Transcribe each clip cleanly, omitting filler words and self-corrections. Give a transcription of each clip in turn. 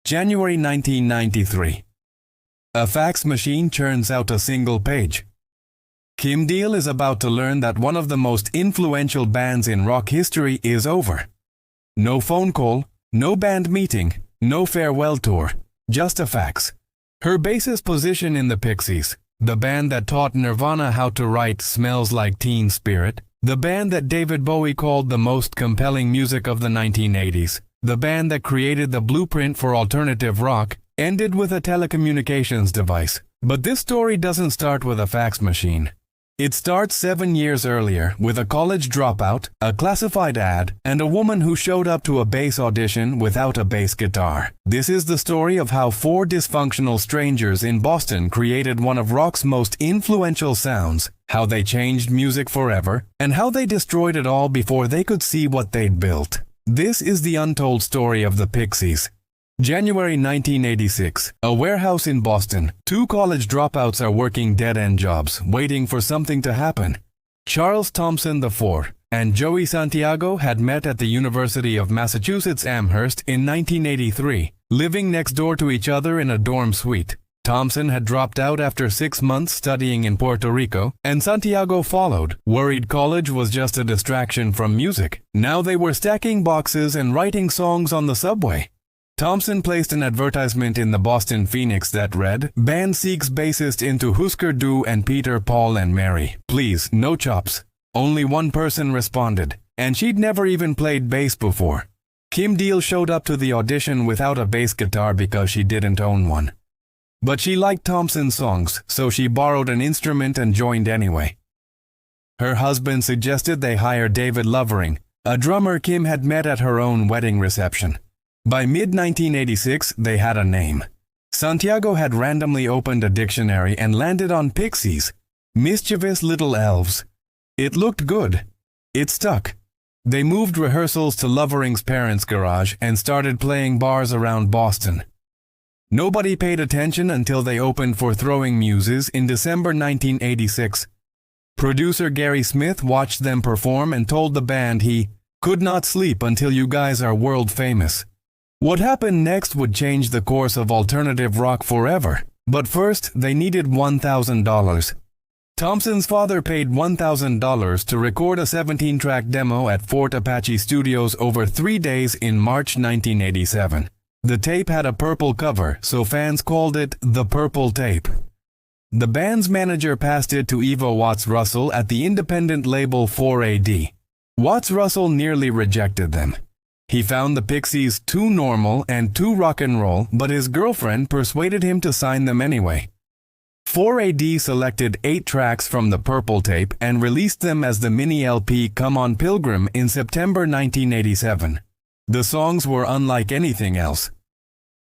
January 1993. A fax machine churns out a single page. Kim Deal is about to learn that one of the most influential bands in rock history is over. No phone call, no band meeting, no farewell tour, just a fax. Her bassist position in the Pixies, the band that taught Nirvana how to write Smells Like Teen Spirit, the band that David Bowie called the most compelling music of the 1980s, the band that created the blueprint for alternative rock, ended with a telecommunications device. But this story doesn't start with a fax machine. It starts 7 years earlier with a college dropout, a classified ad, and a woman who showed up to a bass audition without a bass guitar. This is the story of how four dysfunctional strangers in Boston created one of rock's most influential sounds, how they changed music forever, and how they destroyed it all before they could see what they'd built. This is the untold story of the Pixies. January 1986. A warehouse in Boston. Two college dropouts are working dead-end jobs, waiting for something to happen. Charles Thompson IV and Joey Santiago had met at the University of Massachusetts Amherst in 1983, living next door to each other in a dorm suite. Thompson had dropped out after 6 months studying in Puerto Rico, and Santiago followed, worried college was just a distraction from music. Now they were stacking boxes and writing songs on the subway. Thompson placed an advertisement in the Boston Phoenix that read, "Band seeks bassist into Husker Du and Peter, Paul and Mary. Please, no chops." Only one person responded, and she'd never even played bass before. Kim Deal showed up to the audition without a bass guitar because she didn't own one. But she liked Thompson's songs, so she borrowed an instrument and joined anyway. Her husband suggested they hire David Lovering, a drummer Kim had met at her own wedding reception. By mid-1986, they had a name. Santiago had randomly opened a dictionary and landed on Pixies, mischievous little elves. It looked good. It stuck. They moved rehearsals to Lovering's parents' garage and started playing bars around Boston. Nobody paid attention until they opened for Throwing Muses in December 1986. Producer Gary Smith watched them perform and told the band he could not sleep until you guys are world famous. What happened next would change the course of alternative rock forever. But first, they needed $1,000. Thompson's father paid $1,000 to record a 17-track demo at Fort Apache Studios over 3 days in March 1987. The tape had a purple cover, so fans called it the Purple Tape. The band's manager passed it to Ivo Watts-Russell at the independent label 4AD. Watts-Russell nearly rejected them. He found the Pixies too normal and too rock and roll, but his girlfriend persuaded him to sign them anyway. 4AD selected 8 tracks from the Purple Tape and released them as the mini LP Come On Pilgrim in September 1987. The songs were unlike anything else.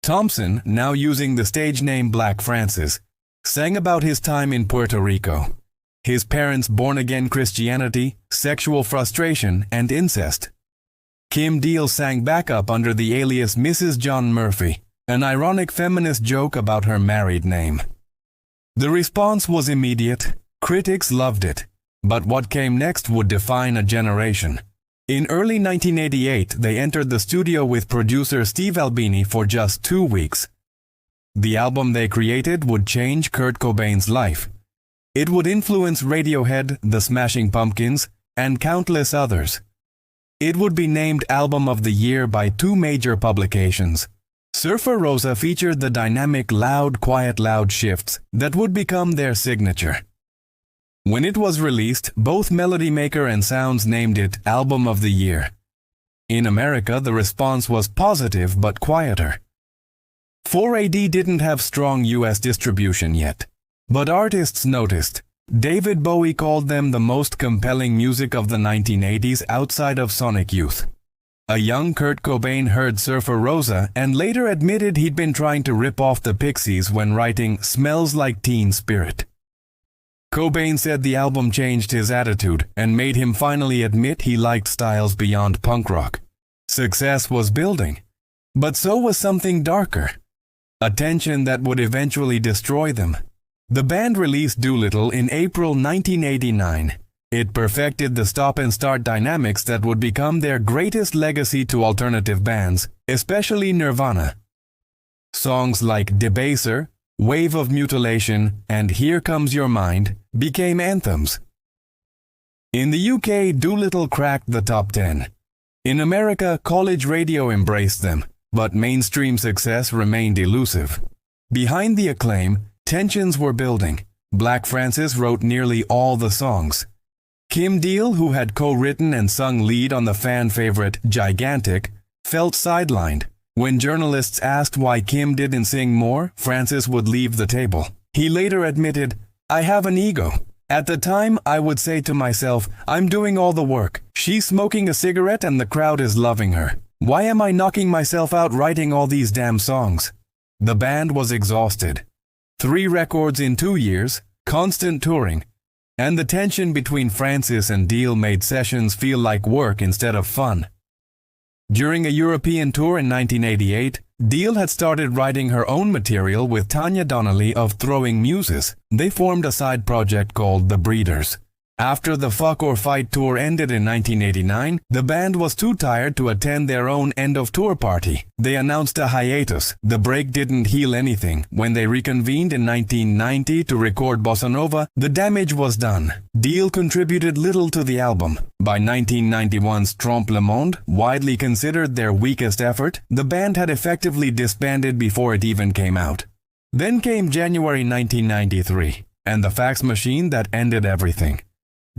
Thompson, now using the stage name Black Francis, sang about his time in Puerto Rico, his parents' born-again Christianity, sexual frustration, and incest. Kim Deal sang backup under the alias Mrs. John Murphy, an ironic feminist joke about her married name. The response was immediate. Critics loved it. But what came next would define a generation. In early 1988, they entered the studio with producer Steve Albini for just 2 weeks. The album they created would change Kurt Cobain's life. It would influence Radiohead, The Smashing Pumpkins, and countless others. It would be named Album of the Year by 2 major publications. Surfer Rosa featured the dynamic loud, quiet, loud shifts that would become their signature. When it was released, both Melody Maker and Sounds named it Album of the Year. In America, the response was positive but quieter. 4AD didn't have strong US distribution yet, but artists noticed. David Bowie called them the most compelling music of the 1980s outside of Sonic Youth. A young Kurt Cobain heard Surfer Rosa and later admitted he'd been trying to rip off the Pixies when writing Smells Like Teen Spirit. Cobain said the album changed his attitude and made him finally admit he liked styles beyond punk rock. Success was building, but so was something darker, a tension that would eventually destroy them. The band released Doolittle in April 1989. It perfected the stop-and-start dynamics that would become their greatest legacy to alternative bands, especially Nirvana. Songs like Debaser, Wave of Mutilation, and Here Comes Your Mind became anthems. In the UK, Doolittle cracked the top 10. In America, college radio embraced them, but mainstream success remained elusive. Behind the acclaim, tensions were building. Black Francis wrote nearly all the songs. Kim Deal, who had co-written and sung lead on the fan favorite Gigantic, felt sidelined. When journalists asked why Kim didn't sing more, Francis would leave the table. He later admitted, "I have an ego. At the time, I would say to myself, I'm doing all the work. She's smoking a cigarette and the crowd is loving her. Why am I knocking myself out writing all these damn songs?" The band was exhausted. 3 records in 2 years, constant touring, and the tension between Francis and Deal made sessions feel like work instead of fun. During a European tour in 1988, Deal had started writing her own material with Tanya Donnelly of Throwing Muses. They formed a side project called The Breeders. After the Fuck or Fight tour ended in 1989, the band was too tired to attend their own end-of-tour party. They announced a hiatus. The break didn't heal anything. When they reconvened in 1990 to record Bossa Nova, the damage was done. Deal contributed little to the album. By 1991's Trompe le Monde, widely considered their weakest effort, the band had effectively disbanded before it even came out. Then came January 1993, and the fax machine that ended everything.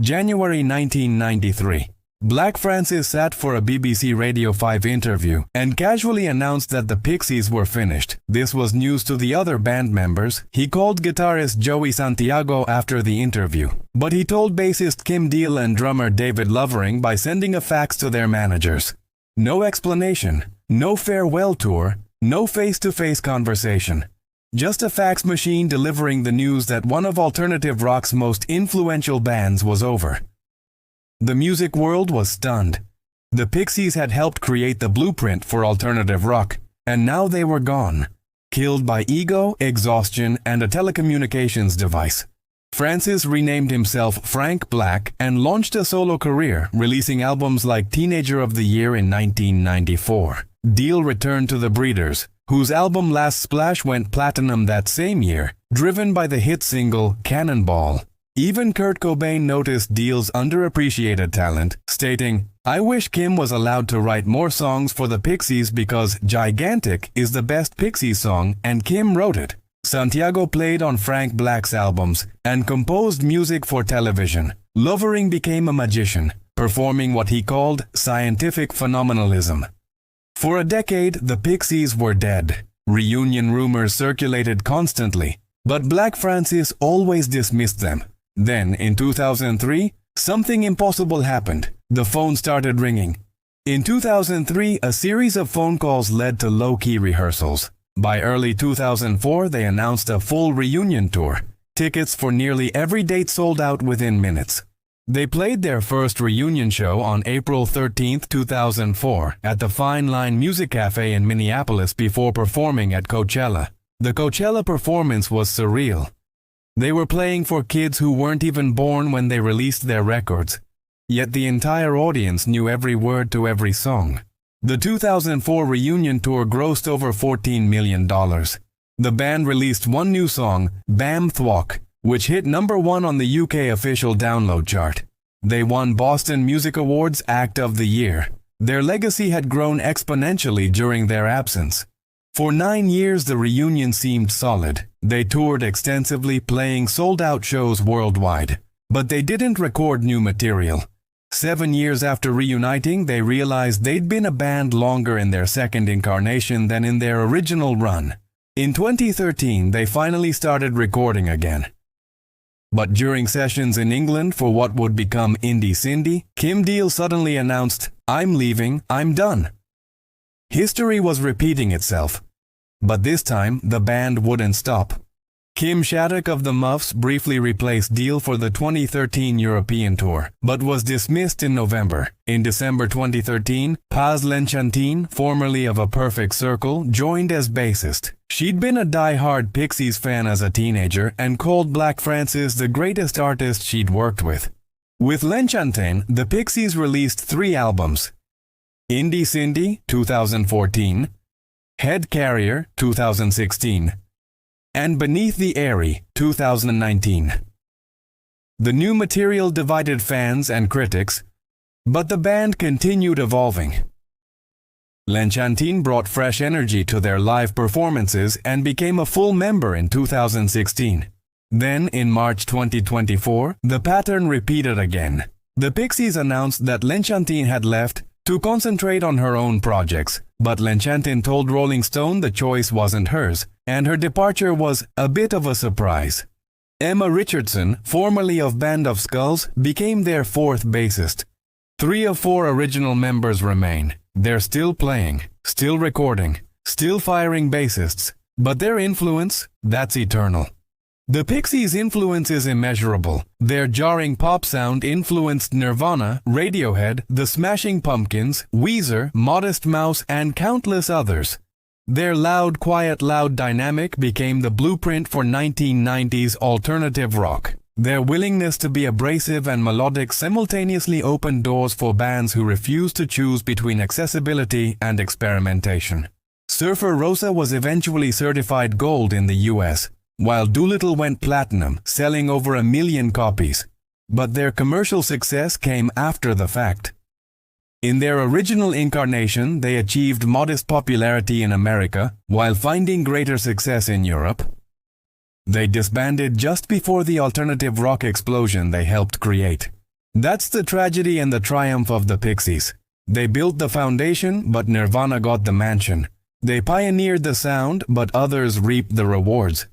January 1993. Black Francis sat for a BBC Radio 5 interview and casually announced that the Pixies were finished. This was news to the other band members. He called guitarist Joey Santiago after the interview, but he told bassist Kim Deal and drummer David Lovering by sending a fax to their managers. No explanation, no farewell tour, no face-to-face conversation. Just a fax machine delivering the news that one of alternative rock's most influential bands was over. The music world was stunned. The Pixies had helped create the blueprint for alternative rock, and now they were gone, killed by ego, exhaustion, and a telecommunications device. Francis renamed himself Frank Black and launched a solo career, releasing albums like Teenager of the Year in 1994. Deal returned to the Breeders, whose album Last Splash went platinum that same year, driven by the hit single Cannonball. Even Kurt Cobain noticed Deal's underappreciated talent, stating, "I wish Kim was allowed to write more songs for the Pixies because Gigantic is the best Pixies song and Kim wrote it." Santiago played on Frank Black's albums and composed music for television. Lovering became a magician, performing what he called scientific phenomenalism. For a decade, the Pixies were dead. Reunion rumors circulated constantly, but Black Francis always dismissed them. Then, in 2003, something impossible happened. The phone started ringing. In 2003, a series of phone calls led to low-key rehearsals. By early 2004, they announced a full reunion tour. Tickets for nearly every date sold out within minutes. They played their first reunion show on April 13, 2004, at the Fine Line Music Cafe in Minneapolis before performing at Coachella. The Coachella performance was surreal. They were playing for kids who weren't even born when they released their records. Yet the entire audience knew every word to every song. The 2004 reunion tour grossed over $14 million. The band released one new song, Bam Thwok, which hit #1 on the UK official download chart. They won Boston Music Awards Act of the Year. Their legacy had grown exponentially during their absence. For 9 years, the reunion seemed solid. They toured extensively, playing sold-out shows worldwide. But they didn't record new material. 7 years after reuniting, they realized they'd been a band longer in their second incarnation than in their original run. In 2013, they finally started recording again. But during sessions in England for what would become Indie Cindy, Kim Deal suddenly announced, "I'm leaving, I'm done." History was repeating itself. But this time, the band wouldn't stop. Kim Shattuck of the Muffs briefly replaced Deal for the 2013 European tour, but was dismissed in November. In December 2013, Paz Lenchantin, formerly of A Perfect Circle, joined as bassist. She'd been a die-hard Pixies fan as a teenager and called Black Francis the greatest artist she'd worked with. With Lenchantin, the Pixies released 3 albums: Indie Cindy, 2014, Head Carrier, 2016, and Beneath the Airy, 2019. The new material divided fans and critics, but the band continued evolving. L'Enchantine brought fresh energy to their live performances and became a full member in 2016. Then, in March 2024, the pattern repeated again. The Pixies announced that L'Enchantine had left to concentrate on her own projects, but L'Enchantine told Rolling Stone the choice wasn't hers, and her departure was a bit of a surprise. Emma Richardson, formerly of Band of Skulls, became their fourth bassist. 3 of 4 original members remain. They're still playing, still recording, still firing bassists, but their influence, that's eternal. The Pixies' influence is immeasurable. Their jarring pop sound influenced Nirvana, Radiohead, The Smashing Pumpkins, Weezer, Modest Mouse, and countless others. Their loud, quiet, loud dynamic became the blueprint for 1990s alternative rock. Their willingness to be abrasive and melodic simultaneously opened doors for bands who refused to choose between accessibility and experimentation. Surfer Rosa was eventually certified gold in the US, while Doolittle went platinum, selling over 1 million copies. But their commercial success came after the fact. In their original incarnation, they achieved modest popularity in America, while finding greater success in Europe. They disbanded just before the alternative rock explosion they helped create. That's the tragedy and the triumph of the Pixies. They built the foundation, but Nirvana got the mansion. They pioneered the sound, but others reaped the rewards.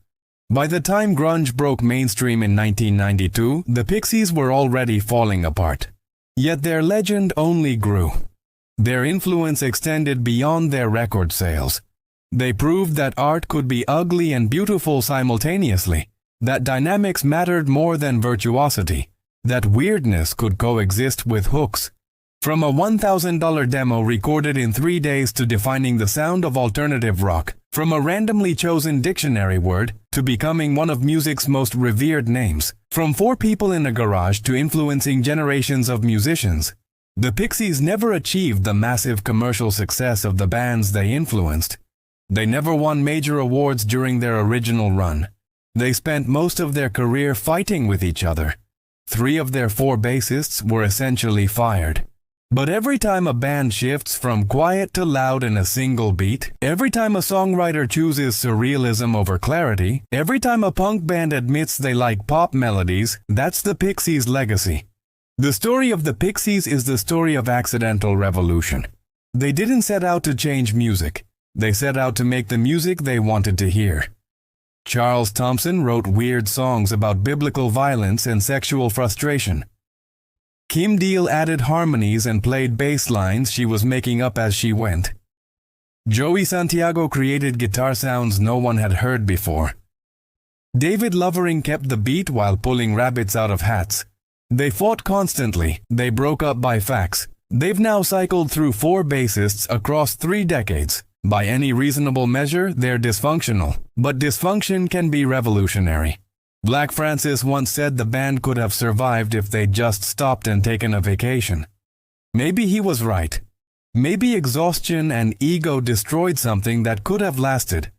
By the time grunge broke mainstream in 1992, the Pixies were already falling apart. Yet their legend only grew. Their influence extended beyond their record sales. They proved that art could be ugly and beautiful simultaneously, that dynamics mattered more than virtuosity, that weirdness could coexist with hooks. From a $1,000 demo recorded in 3 days to defining the sound of alternative rock, from a randomly chosen dictionary word to becoming one of music's most revered names, from 4 people in a garage to influencing generations of musicians, the Pixies never achieved the massive commercial success of the bands they influenced. They never won major awards during their original run. They spent most of their career fighting with each other. 3 of their 4 bassists were essentially fired. But every time a band shifts from quiet to loud in a single beat, every time a songwriter chooses surrealism over clarity, every time a punk band admits they like pop melodies, that's the Pixies' legacy. The story of the Pixies is the story of accidental revolution. They didn't set out to change music. They set out to make the music they wanted to hear. Charles Thompson wrote weird songs about biblical violence and sexual frustration. Kim Deal added harmonies and played bass lines she was making up as she went. Joey Santiago created guitar sounds no one had heard before. David Lovering kept the beat while pulling rabbits out of hats. They fought constantly. They broke up by fax. They've now cycled through 4 bassists across 3 decades. By any reasonable measure, they're dysfunctional, but dysfunction can be revolutionary. Black Francis once said the band could have survived if they'd just stopped and taken a vacation. Maybe he was right. Maybe exhaustion and ego destroyed something that could have lasted.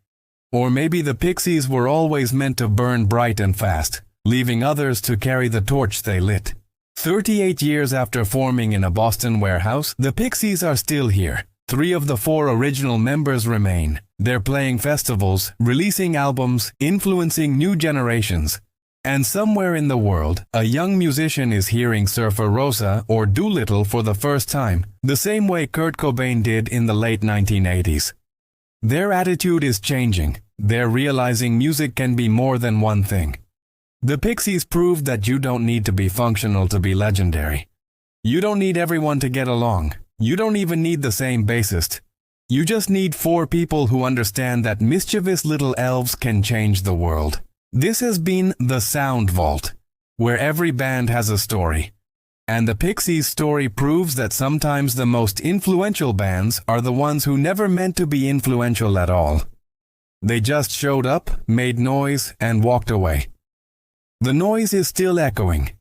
Or maybe the Pixies were always meant to burn bright and fast, leaving others to carry the torch they lit. 38 years after forming in a Boston warehouse, the Pixies are still here. 3 of the 4 original members remain. They're playing festivals, releasing albums, influencing new generations. And somewhere in the world, a young musician is hearing Surfer Rosa or Doolittle for the first time, the same way Kurt Cobain did in the late 1980s. Their attitude is changing. They're realizing music can be more than one thing. The Pixies proved that you don't need to be functional to be legendary. You don't need everyone to get along. You don't even need the same bassist. You just need 4 people who understand that mischievous little elves can change the world. This has been The Sound Vault, where every band has a story. And the Pixies' story proves that sometimes the most influential bands are the ones who never meant to be influential at all. They just showed up, made noise, and walked away. The noise is still echoing,